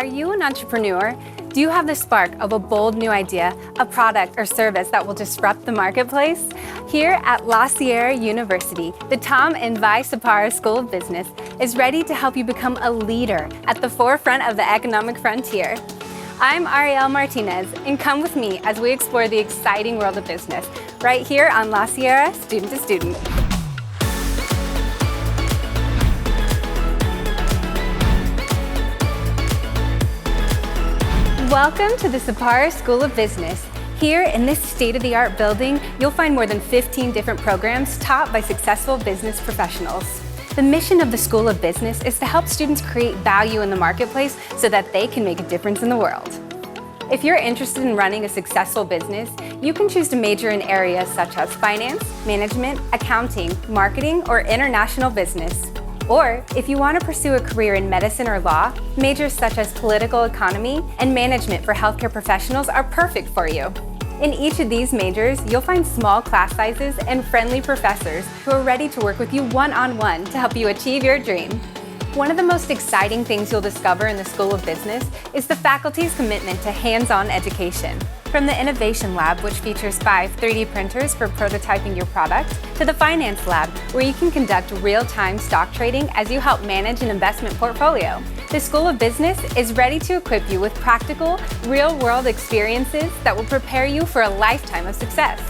Are you an entrepreneur? Do you have the spark of a bold new idea, a product or service that will disrupt the marketplace? Here at La Sierra University, the Tom and Vi Zapara School of Business is ready to help you become a leader at the forefront of the economic frontier. I'm Ariel Martinez, and come with me as we explore the exciting world of business, right here on La Sierra Student to Student. Welcome to the Zapara School of Business. Here in this state-of-the-art building, you'll find more than 15 different programs taught by successful business professionals. The mission of the School of Business is to help students create value in the marketplace so that they can make a difference in the world. If you're interested in running a successful business, you can choose to major in areas such as finance, management, accounting, marketing, or international business. Or if you want to pursue a career in medicine or law, majors such as political economy and management for healthcare professionals are perfect for you. In each of these majors, you'll find small class sizes and friendly professors who are ready to work with you one-on-one to help you achieve your dream. One of the most exciting things you'll discover in the School of Business is the faculty's commitment to hands-on education. From the Innovation Lab, which features 5 3D printers for prototyping your product, to the Finance Lab, where you can conduct real-time stock trading as you help manage an investment portfolio. The School of Business is ready to equip you with practical, real-world experiences that will prepare you for a lifetime of success.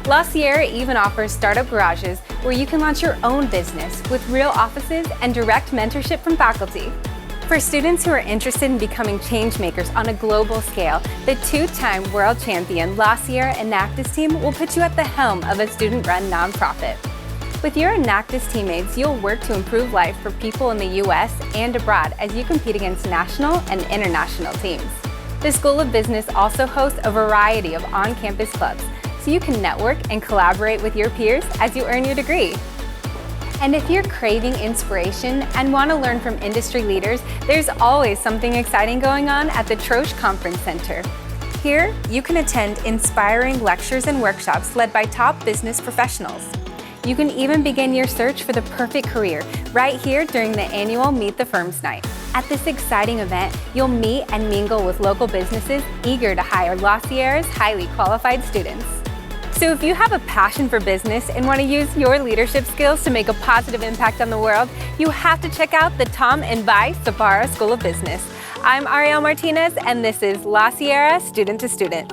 La Sierra even offers startup garages where you can launch your own business with real offices and direct mentorship from faculty. For students who are interested in becoming change makers on a global scale, the 2-time world champion La Sierra Enactus team will put you at the helm of a student-run nonprofit. With your Enactus teammates, you'll work to improve life for people in the U.S. and abroad as you compete against national and international teams. The School of Business also hosts a variety of on-campus clubs, so you can network and collaborate with your peers as you earn your degree. And if you're craving inspiration and want to learn from industry leaders, there's always something exciting going on at the Troche Conference Center. Here, you can attend inspiring lectures and workshops led by top business professionals. You can even begin your search for the perfect career right here during the annual Meet the Firms Night. At this exciting event, you'll meet and mingle with local businesses eager to hire La Sierra's highly qualified students. So if you have a passion for business and want to use your leadership skills to make a positive impact on the world, you have to check out the Tom and Vi Zapara School of Business. I'm Ariel Martinez, and this is La Sierra Student to Student.